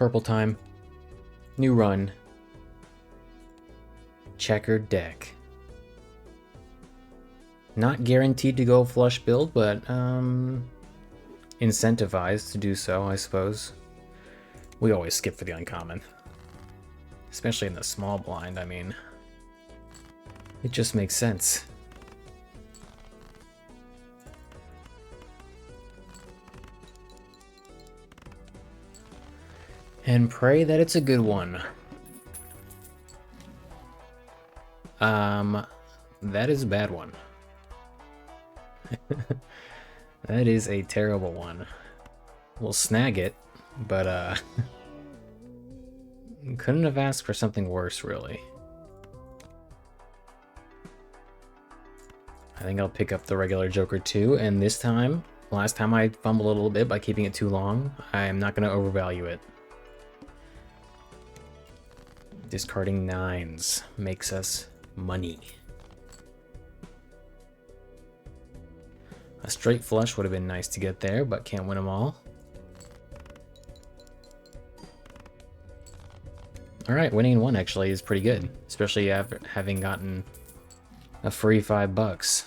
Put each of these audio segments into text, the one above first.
Purple time. New run. Checkered deck. Not guaranteed to go flush build, but incentivized to do so, I suppose. We always skip for the uncommon. Especially in the small blind, I mean. It just makes sense. And pray that it's a good one. That is a bad one. That is a terrible one. We'll snag it, but couldn't have asked for something worse, really. I think I'll pick up the regular Joker too, and this time, last time I fumbled a little bit by keeping it too long, I'm not going to overvalue it. Discarding 9s makes us money. A straight flush would have been nice to get there, but can't win them all. Alright, winning in 1 actually is pretty good, especially after having gotten a free $5.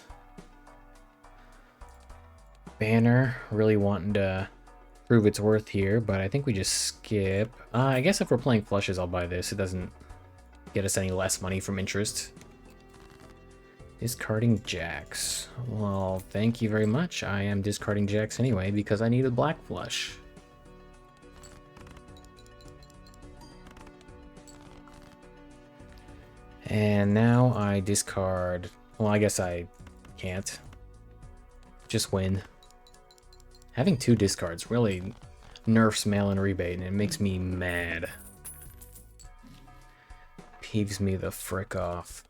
Banner, really wanting to prove its worth here, but I think we just skip. I guess if we're playing flushes, I'll buy this. It doesn't get us any less money from interest. Discarding jacks. Well, thank you very much. I am discarding jacks anyway because I need a black flush. And now I discard... Well, I guess I can't. Just win. Having 2 discards really nerfs mail-in rebate, and it makes me mad. Peeves me the frick off.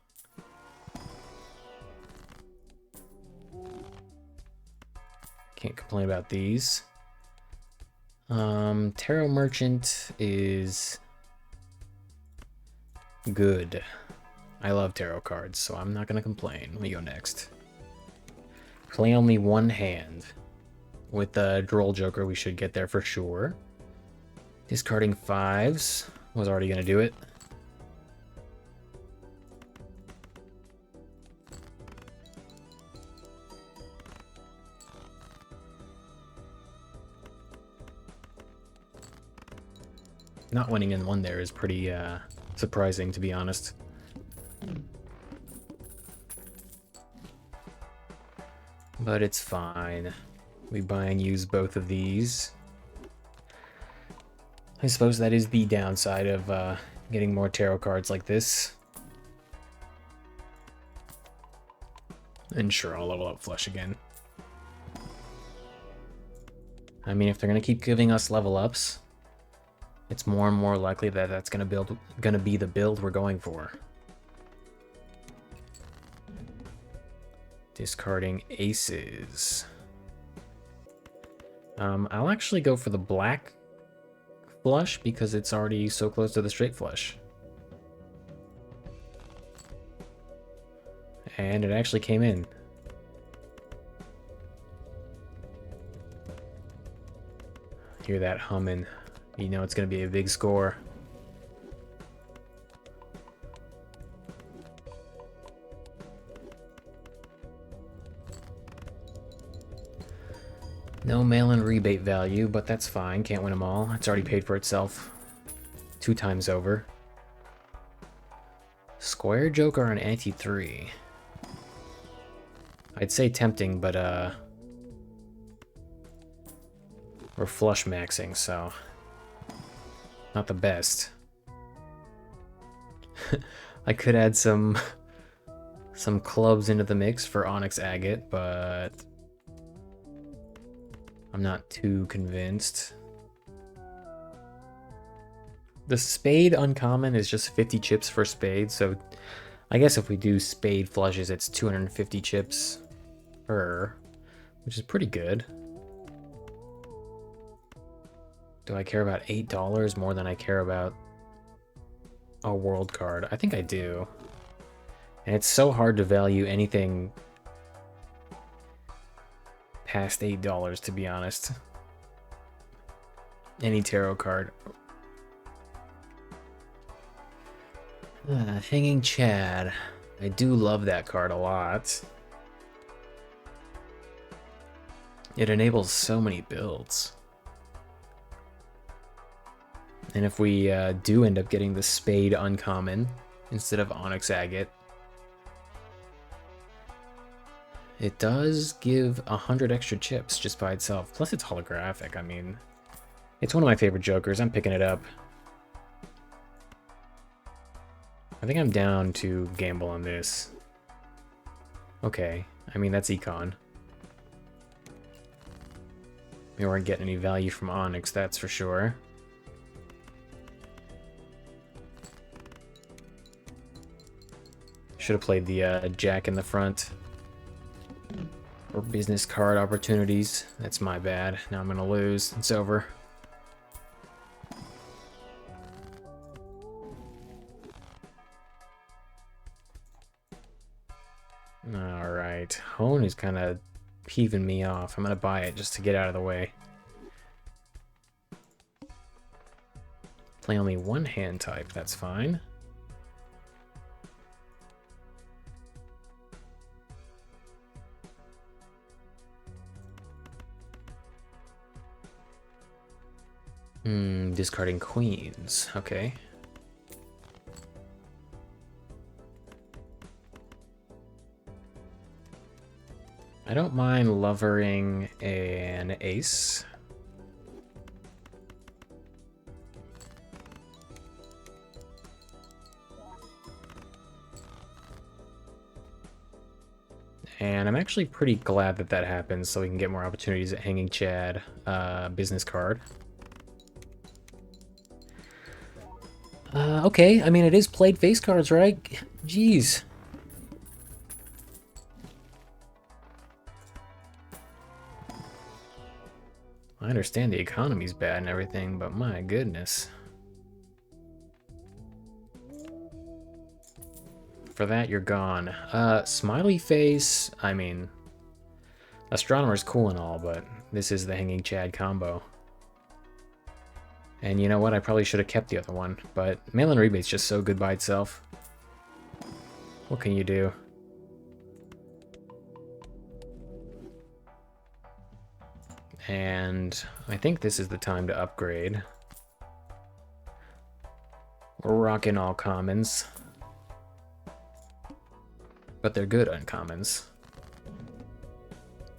Can't complain about these. Tarot Merchant is good. I love tarot cards, so I'm not gonna complain. Let me go next. Play only 1 hand. With the Droll Joker, we should get there for sure. Discarding 5s. Was already gonna do it. Not winning in 1 there is pretty surprising, to be honest. But it's fine. We buy and use both of these. I suppose that is the downside of getting more tarot cards like this. And sure, I'll level up flush again. I mean, if they're gonna keep giving us level ups, it's more and more likely that that's gonna be the build we're going for. Discarding aces. I'll actually go for the black flush because it's already so close to the straight flush. And it actually came in. Hear that humming. You know it's going to be a big score. No mail-in rebate value, but that's fine. Can't win them all. It's already paid for itself 2 times over. Square Joker on ante 3. I'd say tempting, but we're flush maxing, so not the best. I could add some clubs into the mix for Onyx Agate, but I'm not too convinced. The spade uncommon is just 50 chips for spade, so I guess if we do spade flushes, it's 250 chips per, which is pretty good. Do I care about $8 more than I care about a world card? I think I do. And it's so hard to value anything past $8, to be honest. Any tarot card. Hanging Chad. I do love that card a lot. It enables so many builds. And if we do end up getting the Spade uncommon instead of Onyx Agate, it does give 100 extra chips just by itself. Plus it's holographic. I mean, it's one of my favorite jokers. I'm picking it up. I think I'm down to gamble on this. Okay, I mean, that's Econ. We weren't getting any value from Onyx, that's for sure. Should have played the Jack in the front. Or business card opportunities. That's my bad. Now I'm gonna lose. It's over. Alright. Hone is kind of peeving me off. I'm gonna buy it just to get out of the way. Play only one hand type. That's fine. Discarding queens. Okay. I don't mind lovering an ace. And I'm actually pretty glad that that happens so we can get more opportunities at Hanging Chad business card. Okay, I mean, it is played face cards, right? Jeez. I understand the economy's bad and everything, but my goodness. For that, you're gone. Smiley face, I mean, Astronomer's cool and all, but this is the Hanging Chad combo. And you know what? I probably should have kept the other one, but Mail-in Rebate's just so good by itself. What can you do? And I think this is the time to upgrade. We're rocking all commons. But they're good uncommons.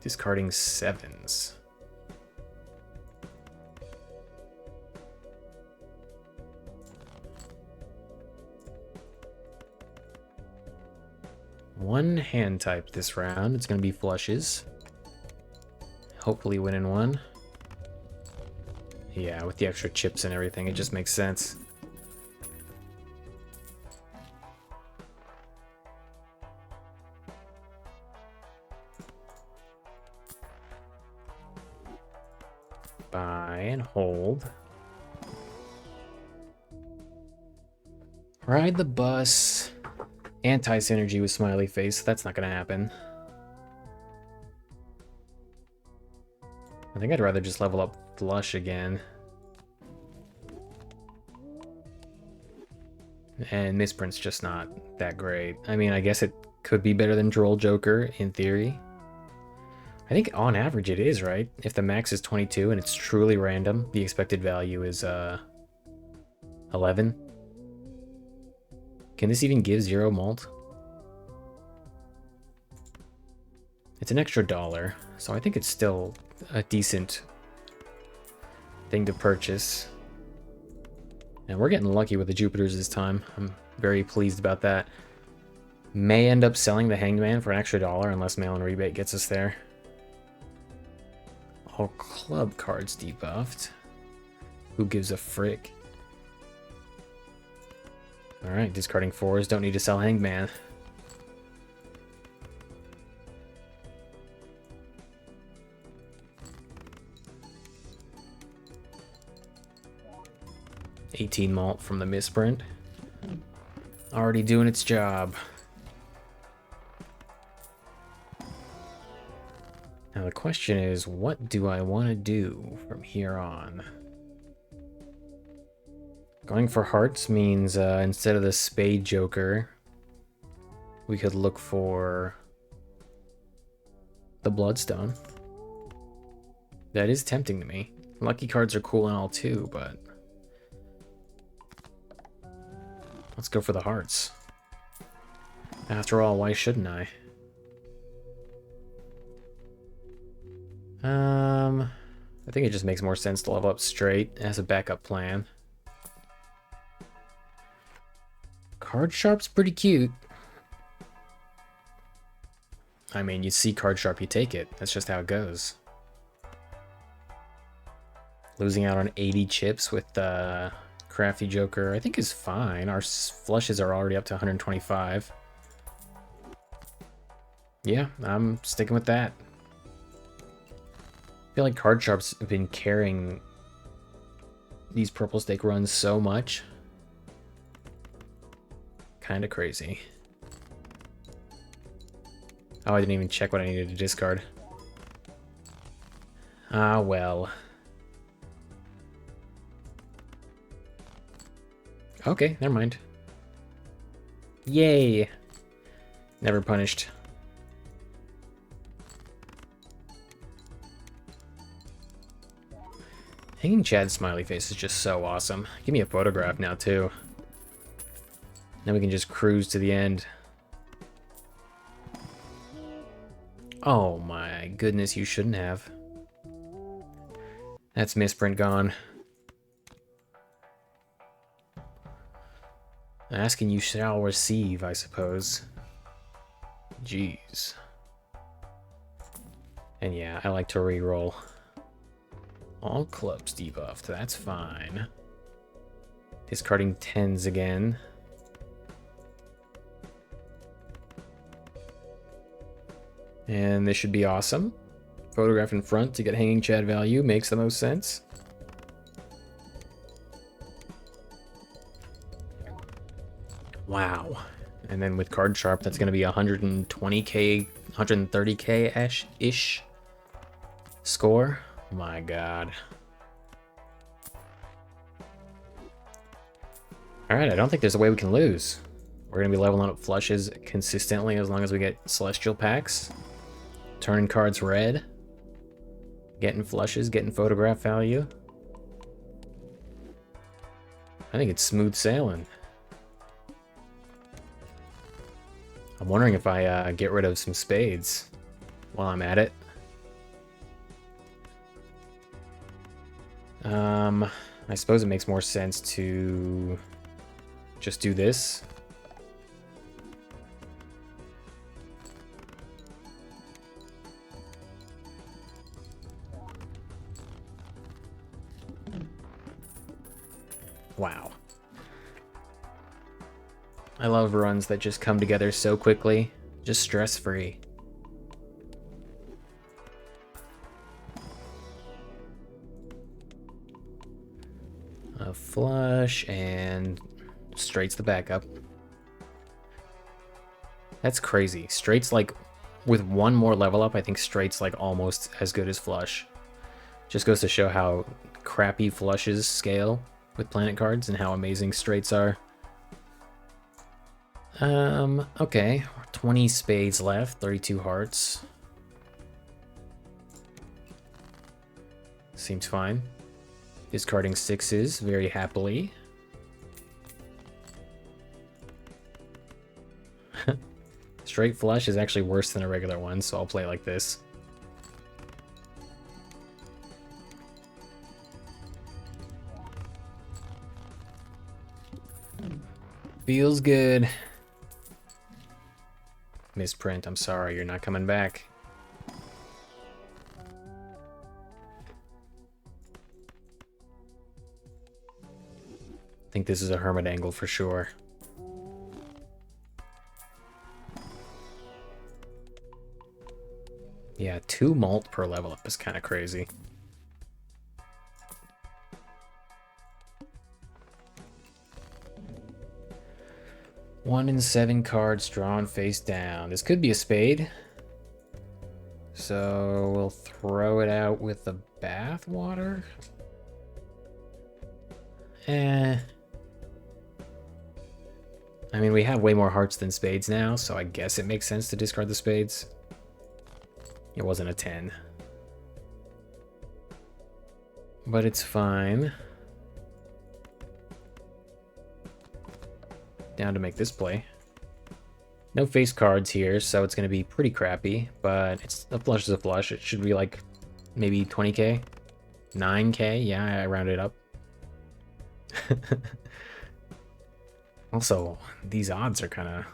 Discarding sevens. One hand type this round. It's going to be flushes. Hopefully winning one. Yeah, with the extra chips and everything, it just makes sense. Buy and hold. Ride the bus. Anti-synergy with Smiley Face. That's not going to happen. I think I'd rather just level up Flush again. And Misprint's just not that great. I mean, I guess it could be better than Droll Joker, in theory. I think on average it is, right? If the max is 22 and it's truly random, the expected value is 11. Can this even give 0 mult? It's an extra $1, so I think it's still a decent thing to purchase. And we're getting lucky with the Jupiters this time. I'm very pleased about that. May end up selling the Hanged Man for an extra $1 unless Mail-in Rebate gets us there. All club cards debuffed. Who gives a frick? Alright, discarding 4s. Don't need to sell Hanged Man. $18 malt from the Misprint. Already doing its job. Now the question is, what do I want to do from here on? Going for hearts means instead of the spade joker, we could look for the bloodstone. That is tempting to me. Lucky cards are cool and all too, but let's go for the hearts. After all, why shouldn't I? I think it just makes more sense to level up straight as a backup plan. Card Sharp's pretty cute. I mean, you see Card Sharp, you take it. That's just how it goes. Losing out on 80 chips with the Crafty Joker, I think is fine. Our flushes are already up to 125. Yeah, I'm sticking with that. I feel like Card Sharp's been carrying these purple stake runs so much. Kind of crazy. Oh, I didn't even check what I needed to discard. Ah, well. Okay, never mind. Yay! Never punished. Hanging Chad's smiley face is just so awesome. Give me a photograph now, too. Then we can just cruise to the end. Oh my goodness, you shouldn't have. That's misprint gone. Asking you shall receive, I suppose. Jeez. And yeah, I like to reroll. All clubs debuffed, that's fine. Discarding 10s again. And this should be awesome. Photograph in front to get Hanging Chad value makes the most sense. Wow. And then with Card Sharp, that's going to be 120k, 130k-ish score. My god. Alright, I don't think there's a way we can lose. We're going to be leveling up flushes consistently as long as we get Celestial packs. Turning cards red. Getting flushes, getting photograph value. I think it's smooth sailing. I'm wondering if I get rid of some spades while I'm at it. I suppose it makes more sense to just do this. Wow. I love runs that just come together so quickly, just stress-free. A flush, and straight's the backup. That's crazy. Straight's like, with one more level up, I think straight's like almost as good as flush. Just goes to show how crappy flushes scale with planet cards and how amazing straights are. Okay. 20 spades left, 32 hearts. Seems fine. Discarding 6s very happily. Straight flush is actually worse than a regular one, so I'll play like this. Feels good. Misprint, I'm sorry, you're not coming back. I think this is a hermit angle for sure. Yeah, 2 malt per level up is kind of crazy. One in 7 cards drawn face down. This could be a spade. So we'll throw it out with the bath water. I mean, we have way more hearts than spades now, so I guess it makes sense to discard the spades. It wasn't a 10. But it's fine. Down to make this play. No face cards here, so it's going to be pretty crappy, but it's a flush is a flush. It should be like maybe 20k? 9k? Yeah, I rounded up. Also, these odds are kind of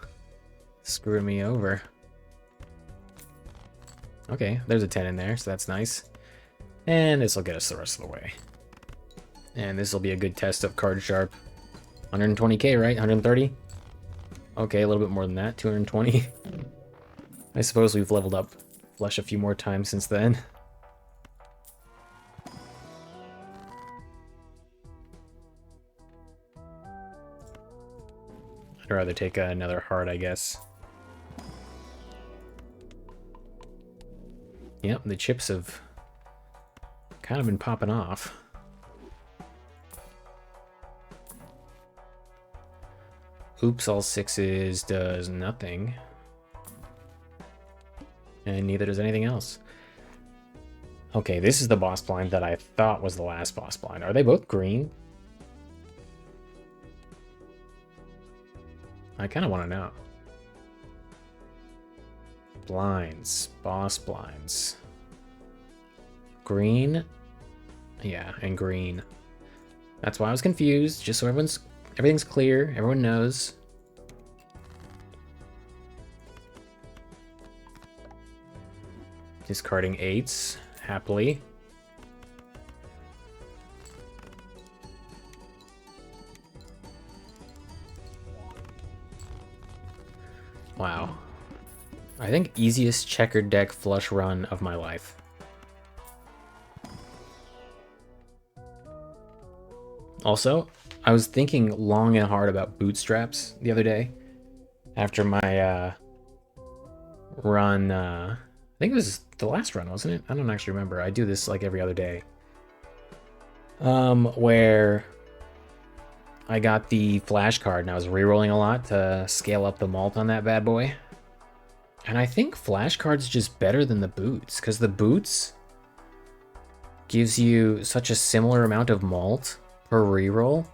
screwing me over. Okay, there's a 10 in there, so that's nice. And this will get us the rest of the way. And this will be a good test of card sharp. 120k, right? 130? Okay, a little bit more than that. 220. I suppose we've leveled up flush a few more times since then. I'd rather take another heart, I guess. Yep, the chips have kind of been popping off. Oops, all sixes does nothing. And neither does anything else. Okay, this is the boss blind that I thought was the last boss blind. Are they both green? I kind of want to know. Blinds. Boss blinds. Green? Yeah, and green. That's why I was confused, just so everything's clear, everyone knows. Discarding 8s, happily. Wow. I think easiest checkered deck flush run of my life. Also, I was thinking long and hard about bootstraps the other day. After my run, I think it was the last run, wasn't it? I don't actually remember. I do this like every other day. Where I got the flash card and I was rerolling a lot to scale up the malt on that bad boy. And I think flash card's just better than the boots, because the boots gives you such a similar amount of malt per reroll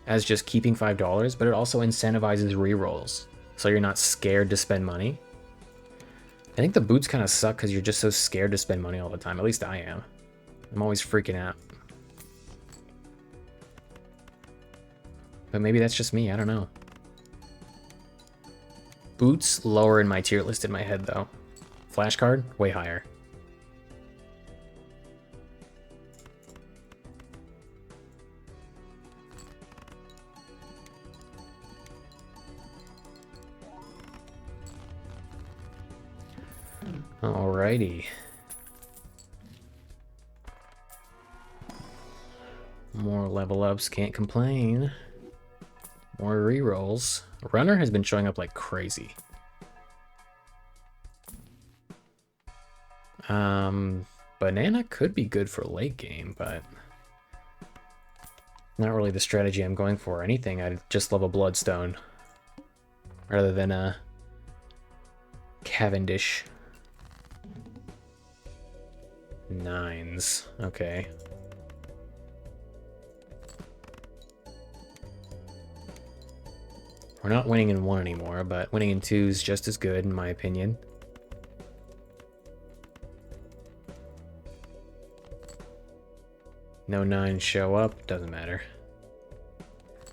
as just keeping $5, but it also incentivizes rerolls, so you're not scared to spend money. I think the boots kind of suck because you're just so scared to spend money all the time. At least I am. I'm always freaking out. But maybe that's just me, I don't know. Boots lower in my tier list in my head though. Flash card, way higher. Alrighty. More level ups, can't complain. More rerolls. Runner has been showing up like crazy. Banana could be good for late game, but not really the strategy I'm going for. Anything, I'd just love a Bloodstone rather than a Cavendish. 9s, okay. We're not winning in 1 anymore, but winning in 2 is just as good, in my opinion. No 9s show up, doesn't matter.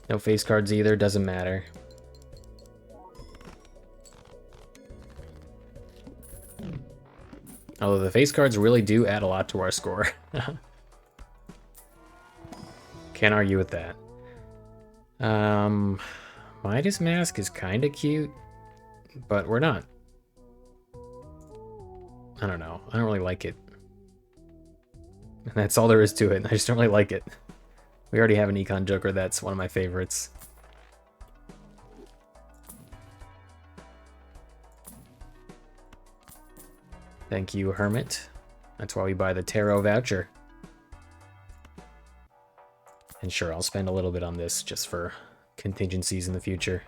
No face cards either, doesn't matter. Although the face cards really do add a lot to our score. Can't argue with that. Midas Mask is kind of cute, but we're not. I don't know. I don't really like it. And that's all there is to it. I just don't really like it. We already have an Econ Joker that's one of my favorites. Thank you, Hermit. That's why we buy the Tarot voucher. And sure, I'll spend a little bit on this just for contingencies in the future.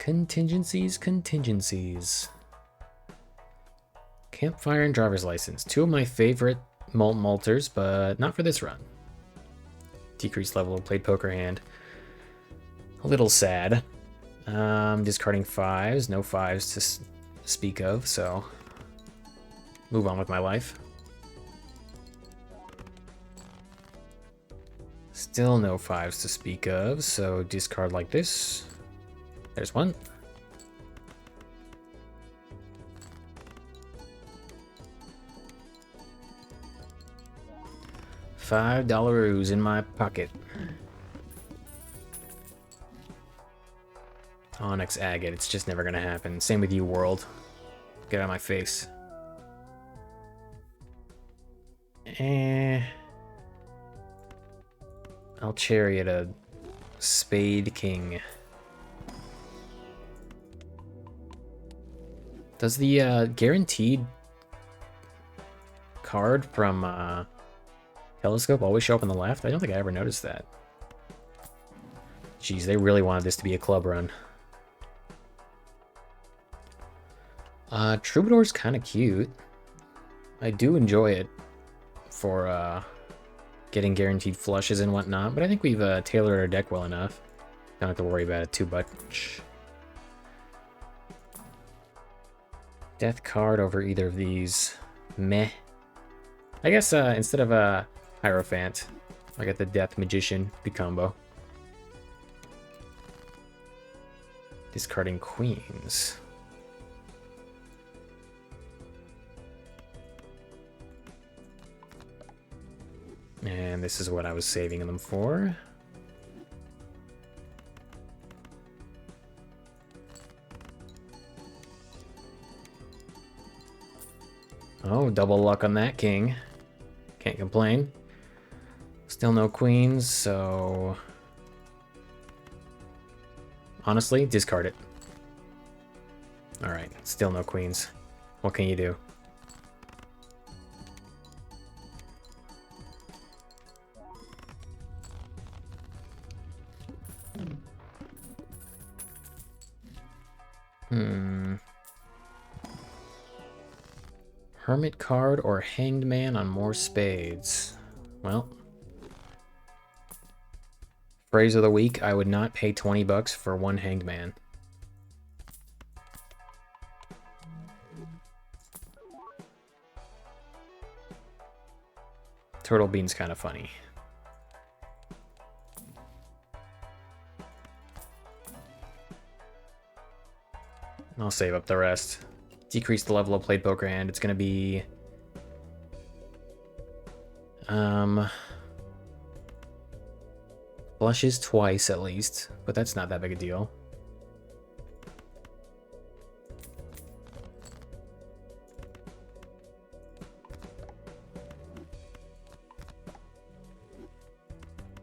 Contingencies, contingencies. Campfire and driver's license. Two of my favorite malters, but not for this run. Decreased level of played poker hand. A little sad. Discarding fives. No fives to speak of, so move on with my life. Still no fives to speak of, so discard like this. There's one. $5 in my pocket. Onyx agate, it's just never gonna happen. Same with you, world. Get out of my face. I'll chariot a spade king. Does the guaranteed card from Telescope always show up on the left? I don't think I ever noticed that. Jeez, they really wanted this to be a club run. Troubadour's kind of cute. I do enjoy it for getting guaranteed flushes and whatnot, but I think we've tailored our deck well enough. Don't have to worry about it too much. Death card over either of these. Meh. I guess instead of a Hierophant, I got the Death Magician, big combo. Discarding queens. And this is what I was saving them for. Oh, double luck on that king. Can't complain. Still no queens, so... honestly, discard it. Alright, still no queens. What can you do? Hermit card or Hanged Man on more spades. Well, phrase of the week, I would not pay 20 bucks for one Hanged Man. Turtle Bean's kind of funny. I'll save up the rest. Decrease the level of played poker hand. It's going to be... flushes twice at least, but that's not that big a deal.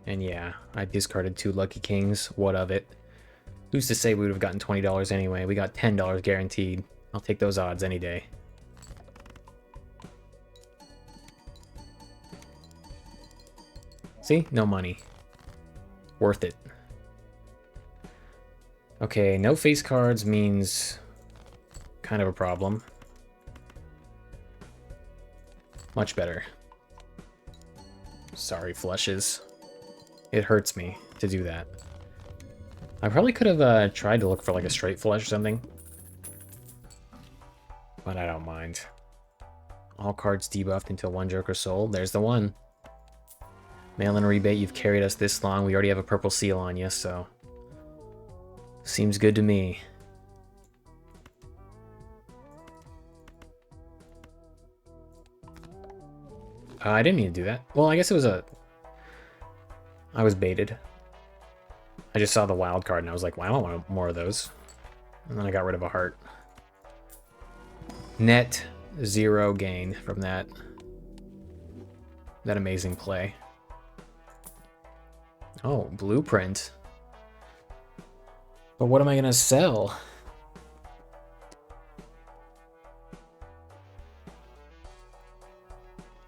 And yeah, I discarded 2 Lucky Kings. What of it? Who's to say we would have gotten $20 anyway? We got $10 guaranteed. I'll take those odds any day. See? No money. Worth it. Okay, no face cards means kind of a problem. Much better. Sorry, flushes. It hurts me to do that. I probably could have tried to look for like a straight flush or something. But I don't mind. All cards debuffed until one Joker sold. There's the one. Mail-in rebate, you've carried us this long. We already have a purple seal on you, so... seems good to me. I didn't mean to do that. Well, I guess it was a... I was baited. I just saw the wild card and I was like, wow, I want more of those. And then I got rid of a heart. Net 0 gain from that amazing play. Oh, blueprint. But what am I gonna sell?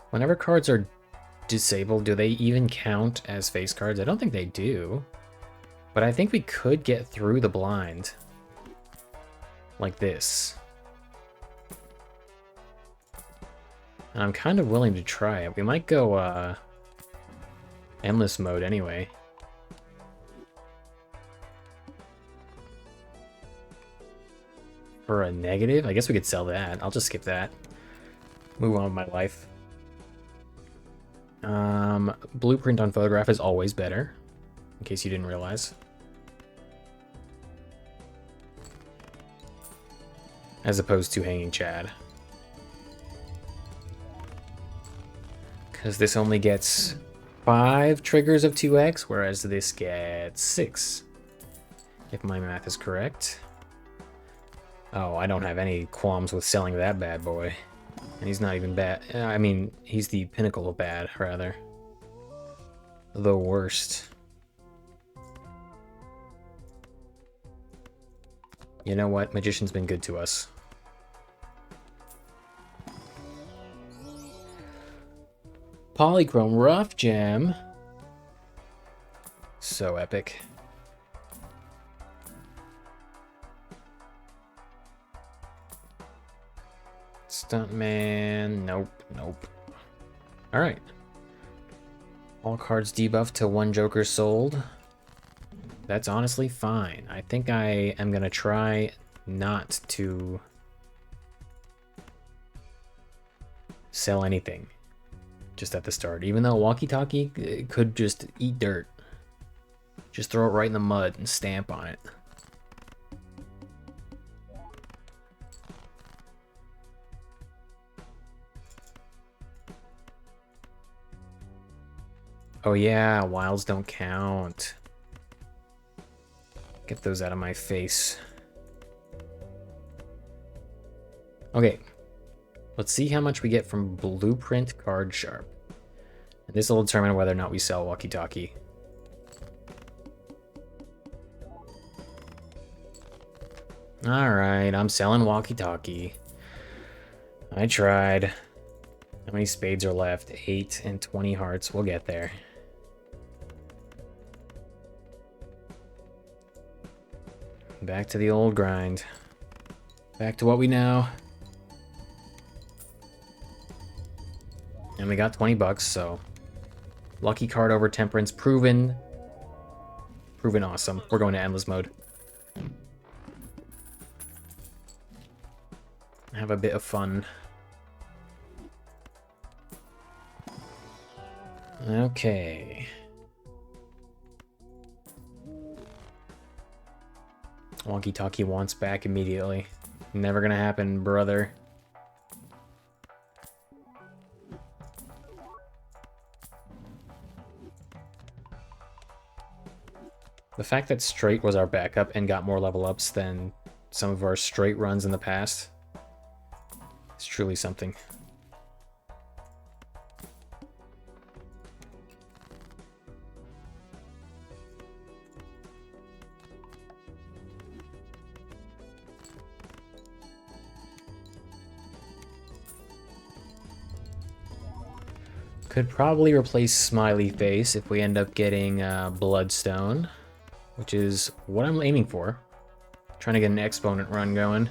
Whenever cards are disabled, do they even count as face cards? I don't think they do. But I think we could get through the blind. like this. And I'm kind of willing to try it. We might go endless mode anyway. For a negative? I guess we could sell that. I'll just skip that. Move on with my life. Blueprint on photograph is always better, in case you didn't realize. As opposed to hanging Chad. Because this only gets 5 triggers of 2x, whereas this gets 6. If my math is correct. Oh, I don't have any qualms with selling that bad boy. And he's not even bad. I mean, he's the pinnacle of bad, rather. The worst. You know what? Magician's been good to us. Polychrome Rough Gem. So epic. Stuntman. Nope. Nope. Alright. All cards debuffed till 1 Joker sold. That's honestly fine. I think I am going to try not to sell anything just at the start. Even though walkie-talkie could just eat dirt. Just throw it right in the mud and stamp on it. Oh yeah, wilds don't count. Get those out of my face. Okay. Let's see how much we get from Blueprint Card Sharp. And this will determine whether or not we sell walkie-talkie. Alright, I'm selling walkie-talkie. I tried. How many spades are left? 8 and 20 hearts. We'll get there. Back to the old grind. Back to what we know. And we got 20 bucks, so... Lucky card over Temperance. Proven. Proven awesome. We're going to endless mode. Have a bit of fun. Okay. Walkie-talkie wants back immediately. Never gonna happen, brother. The fact that straight was our backup and got more level ups than some of our straight runs in the past is truly something. Could probably replace Smiley Face if we end up getting Bloodstone, which is what I'm aiming for. Trying to get an exponent run going.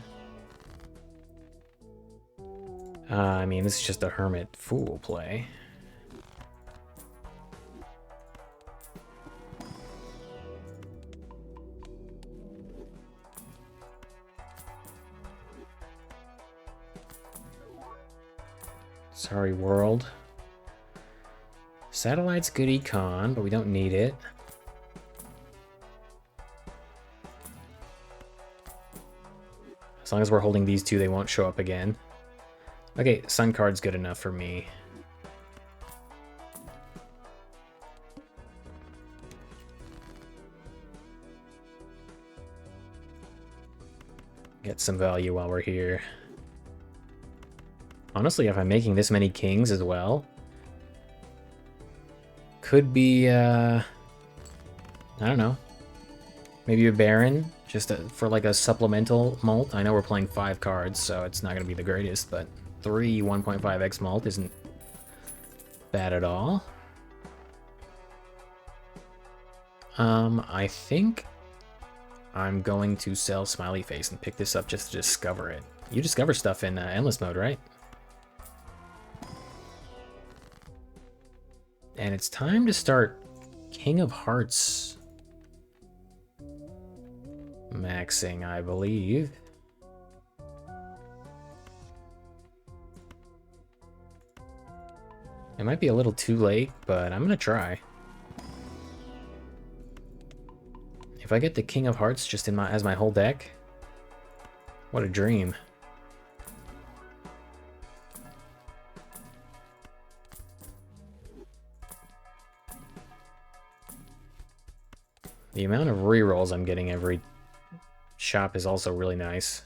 I mean, this is just a Hermit Fool play. Sorry, world. Satellite's good econ, but we don't need it. As long as we're holding these two, they won't show up again. Okay, Sun card's good enough for me. Get some value while we're here. Honestly, if I'm making this many kings as well, could be, I don't know, maybe a Baron, just for like a supplemental mult. I know we're playing 5 cards, so it's not going to be the greatest, but 3 1.5x mult isn't bad at all. I think I'm going to sell Smiley Face and pick this up just to discover it. You discover stuff in endless mode, right? And it's time to start King of Hearts maxing, I believe. It might be a little too late, but I'm gonna try. If I get the King of Hearts just in as my whole deck, what a dream. The amount of rerolls I'm getting every shop is also really nice.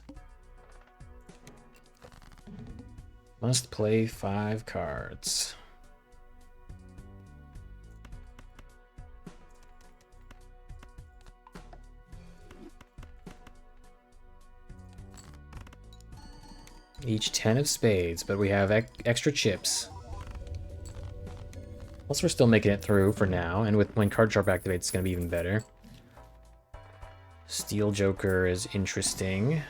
Must play 5 cards. Each 10 of spades, but we have extra chips. Plus we're still making it through for now, and when Card Sharp activates, it's going to be even better. Steel Joker is interesting.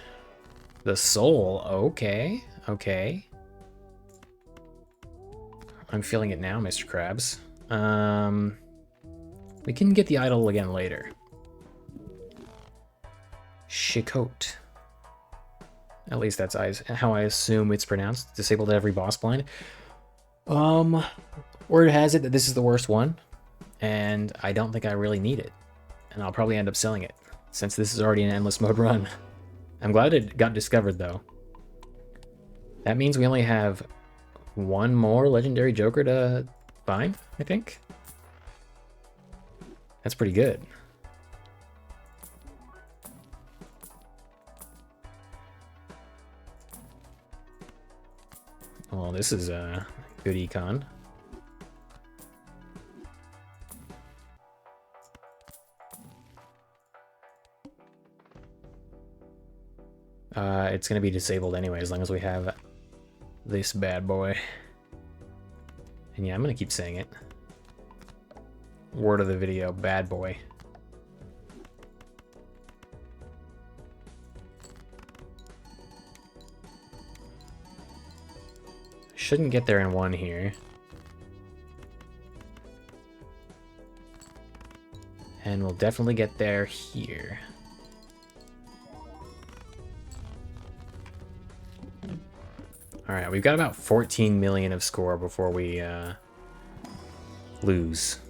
The Soul, okay, okay. I'm feeling it now, Mr. Krabs. We can get the idol again later. Chicote. At least that's how I assume it's pronounced. Disabled every boss blind. Word has it that this is the worst one, and I don't think I really need it. And I'll probably end up selling it, since this is already an endless mode run. I'm glad it got discovered, though. That means we only have one more Legendary Joker to find, I think. That's pretty good. Well, this is a good econ. It's going to be disabled anyway, as long as we have this bad boy. And yeah, I'm going to keep saying it. Word of the video, bad boy. Shouldn't get there in one here. And we'll definitely get there here. Alright, we've got about 14 million of score before we lose.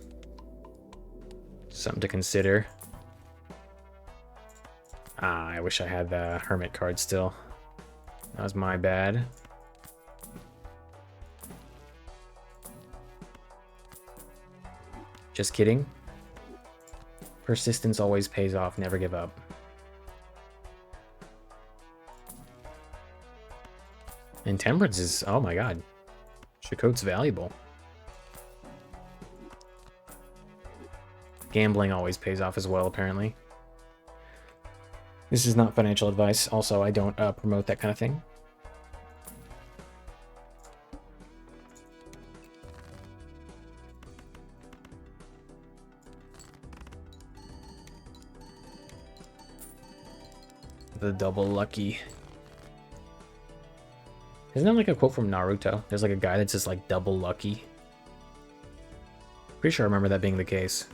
Something to consider. Ah, I wish I had the Hermit card still. That was my bad. Just kidding. Persistence always pays off, never give up. And Temperance is, oh my god. Chicote's valuable. Gambling always pays off as well, apparently. This is not financial advice. Also, I don't promote that kind of thing. The double lucky. Isn't that like a quote from Naruto? There's like a guy that says like double lucky. Pretty sure I remember that being the case.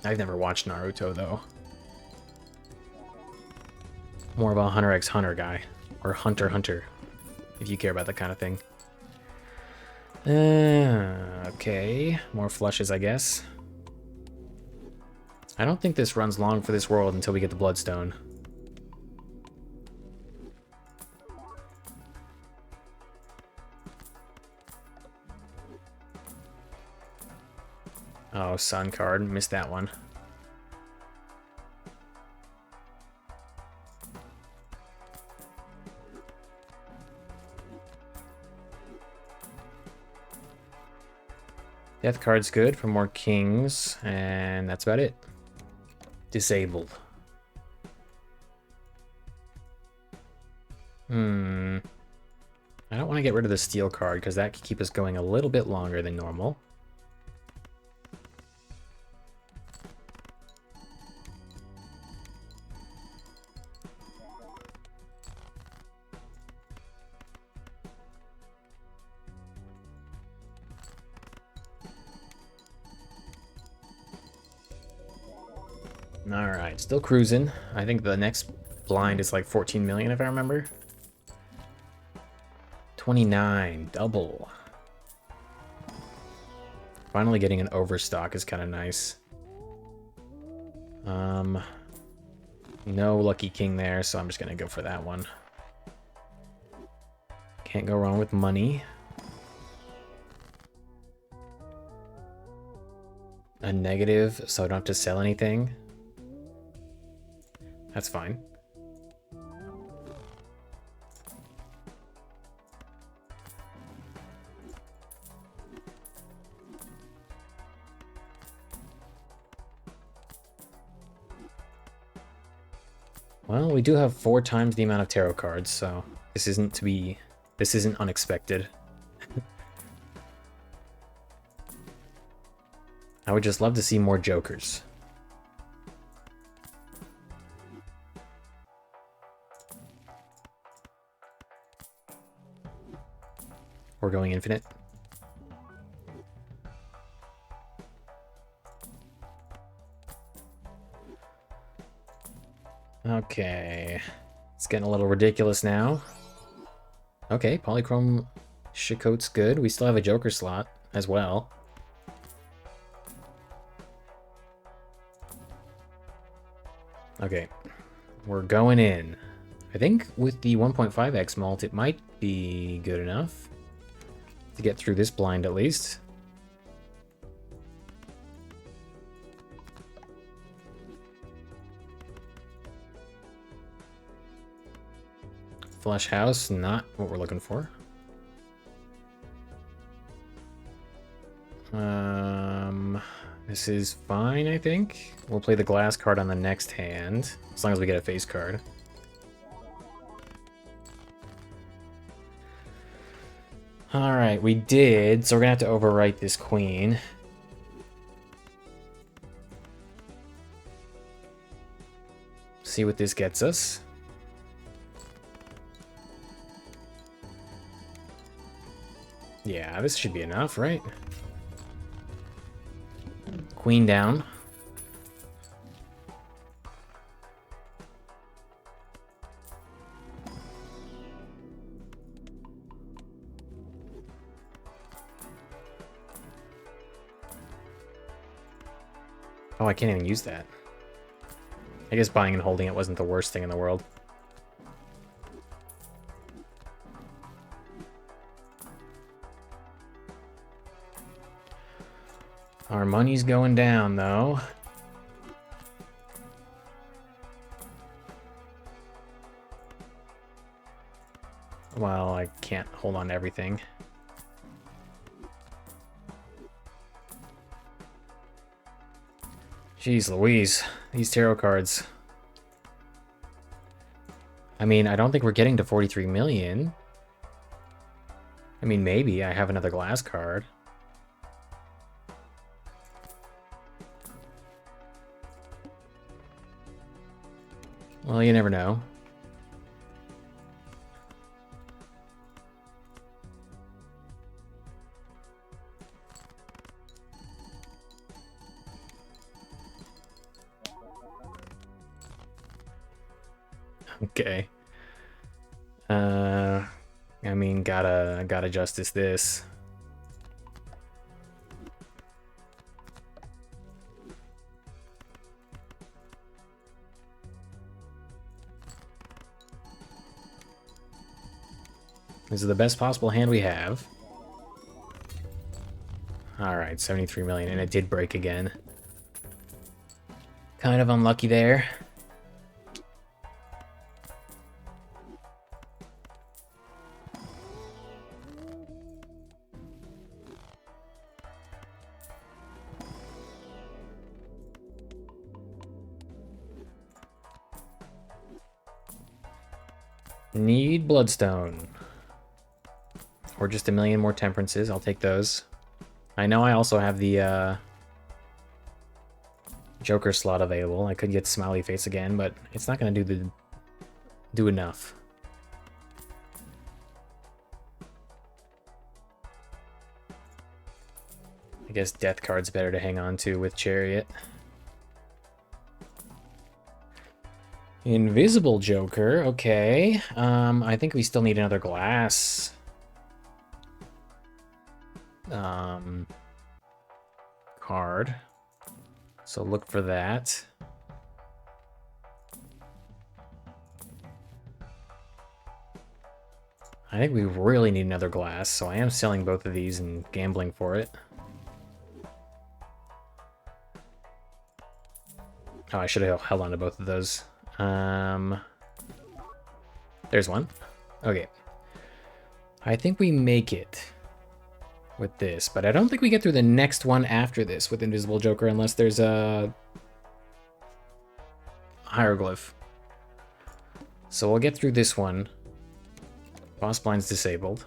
I've never watched Naruto though. More of a Hunter x Hunter guy. Or Hunter x Hunter. If you care about that kind of thing. Okay. More flushes, I guess. I don't think this runs long for this world until we get the Bloodstone. Oh, Sun card. Missed that one. Death card's good for more kings, and that's about it. Disabled. I don't want to get rid of the steel card, because that could keep us going a little bit longer than normal. Alright, still cruising. I think the next blind is like 14 million if I remember. 29, double. Finally getting an overstock is kind of nice. No lucky king there, so I'm just gonna go for that one. Can't go wrong with money. A negative, so I don't have to sell anything. That's fine. Well, we do have 4 times the amount of tarot cards, so this isn't unexpected. I would just love to see more jokers. We're going infinite. Okay. It's getting a little ridiculous now. Okay, Polychrome Chicote's good. We still have a Joker slot as well. Okay, we're going in. I think with the 1.5x malt, it might be good enough to get through this blind at least. Flush house, not what we're looking for. This is fine, I think. We'll play the glass card on the next hand, as long as we get a face card. Alright, we did, so we're gonna have to overwrite this queen. See what this gets us. Yeah, this should be enough, right? Queen down. Oh, I can't even use that. I guess buying and holding it wasn't the worst thing in the world. Our money's going down, though. Well, I can't hold on to everything. Jeez Louise, these tarot cards. I mean, I don't think we're getting to 43 million. I mean, maybe I have another glass card. Well, you never know. Okay. I mean, gotta justice this. This is the best possible hand we have. Alright, 73 million, and it did break again. Kind of unlucky there. Need Bloodstone. Or just a million more Temperances. I'll take those. I know I also have the Joker slot available. I could get Smiley Face again, but it's not going to do enough. I guess Death card's better to hang on to with Chariot. Invisible Joker, okay. I think we still need another glass. Card. So look for that. I think we really need another glass, so I am selling both of these and gambling for it. Oh, I should have held on to both of those. There's one. Okay. I think we make it with this, but I don't think we get through the next one after this with Invisible Joker unless there's a hieroglyph. So we'll get through this one. Boss blind's disabled.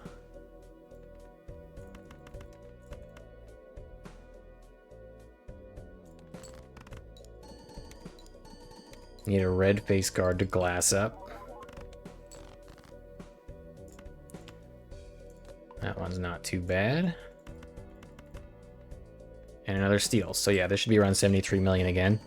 Need a red face guard to glass up. That one's not too bad. And another steel. So yeah, this should be around 73 million again.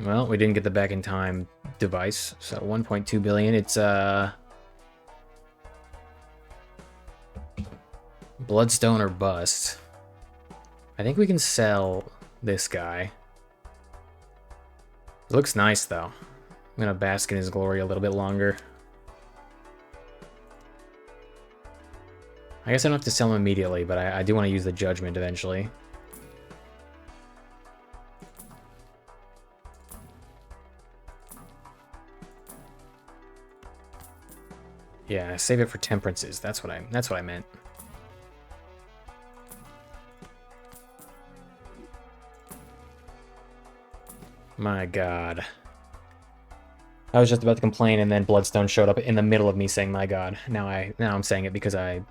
Well, we didn't get the back in time device, so 1.2 billion. It's Bloodstone or bust. I think we can sell this guy. It looks nice though. I'm gonna bask in his glory a little bit longer. I guess I don't have to sell him immediately, but I do want to use the judgment eventually. Yeah, save it for temperances. That's what I meant. My god. I was just about to complain and then Bloodstone showed up in the middle of me saying my god. Now I'm saying it because I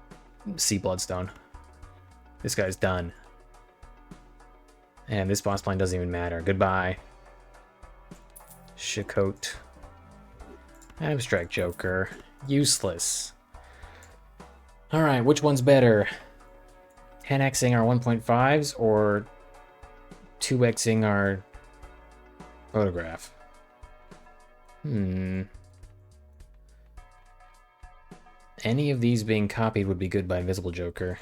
see Bloodstone. This guy's done. And this boss line doesn't even matter. Goodbye. Shikote. Abstract Joker. Useless. Alright, which one's better? 10xing our 1.5s or 2xing our photograph? Any of these being copied would be good by Invisible Joker.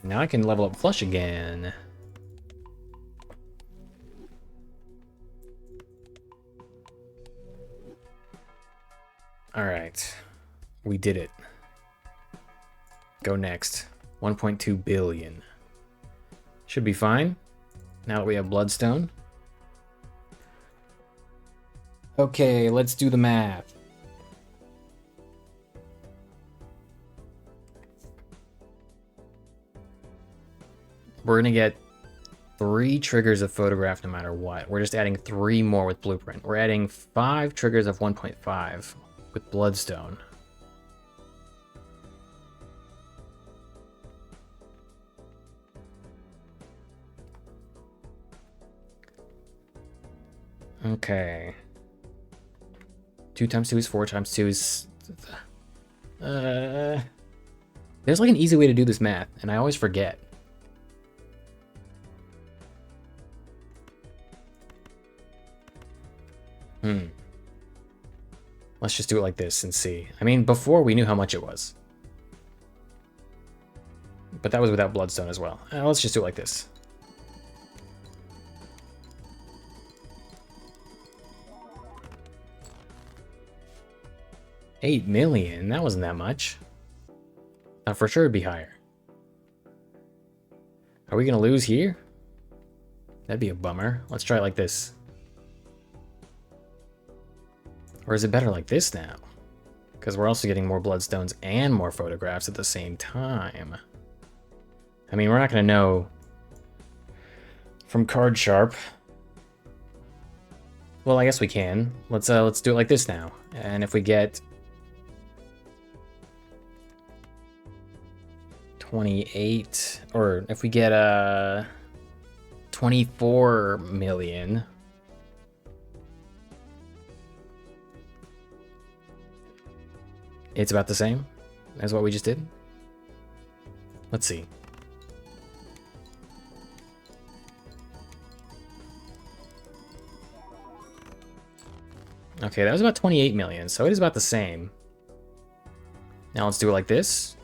Now I can level up Flush again. Alright. We did it. Go next. 1.2 billion. Should be fine. Now that we have Bloodstone. Okay, let's do the math. We're gonna get 3 triggers of photograph no matter what. We're just adding 3 more with blueprint. We're adding 5 triggers of 1.5 with Bloodstone. Okay. 2 times 2 is 4 times 2 is... There's like an easy way to do this math, and I always forget. Let's just do it like this and see. I mean, before we knew how much it was. But that was without Bloodstone as well. Let's just do it like this. $8 million? That wasn't that much. Now for sure it'd be higher. Are we gonna lose here? That'd be a bummer. Let's try it like this. Or is it better like this now? Because we're also getting more Bloodstones and more photographs at the same time. I mean, we're not gonna know from Card Sharp. Well, I guess we can. Let's do it like this now. And if we get 28, or if we get 24 million. It's about the same as what we just did. Let's see. Okay, that was about 28 million, so it is about the same. Now let's do it like this.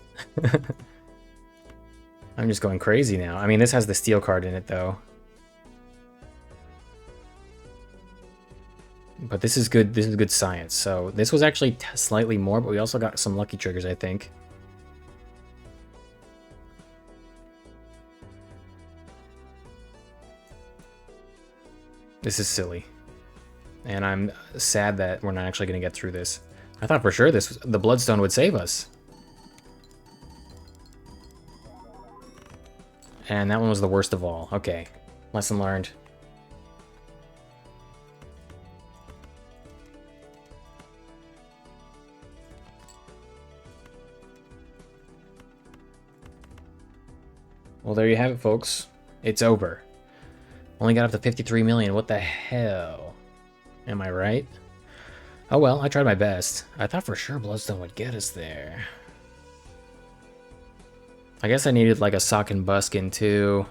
I'm just going crazy now. I mean, this has the steel card in it, though. But this is good. This is good science. So this was actually slightly more, but we also got some lucky triggers, I think. This is silly. And I'm sad that we're not actually going to get through this. I thought for sure the Bloodstone would save us. And that one was the worst of all. Okay. Lesson learned. Well, there you have it, folks. It's over. Only got up to 53 million. What the hell? Am I right? Oh well, I tried my best. I thought for sure Bloodstone would get us there. I guess I needed like a Sock and Buskin too.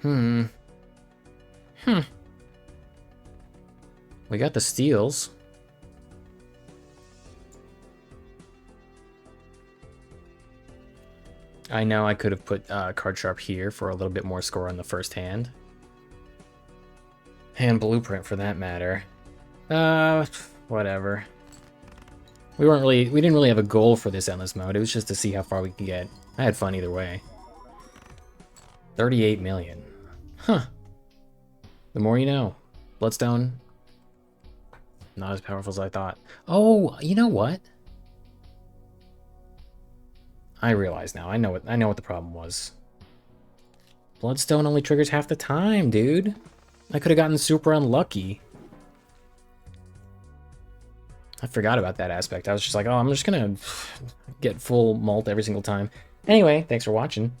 We got the steals. I know I could have put Card Sharp here for a little bit more score on the first hand. And Blueprint for that matter. Whatever. We didn't really have a goal for this endless mode. It was just to see how far we could get. I had fun either way. 38 million. Huh. The more you know. Bloodstone. Not as powerful as I thought. Oh, you know what? I realize now. I know what the problem was. Bloodstone only triggers half the time, dude. I could have gotten super unlucky. I forgot about that aspect. I was just like, oh, I'm just gonna get full mult every single time. Anyway, thanks for watching.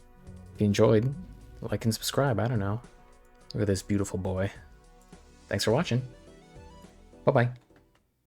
If you enjoyed, like and subscribe. I don't know. Look at this beautiful boy. Thanks for watching. Bye-bye.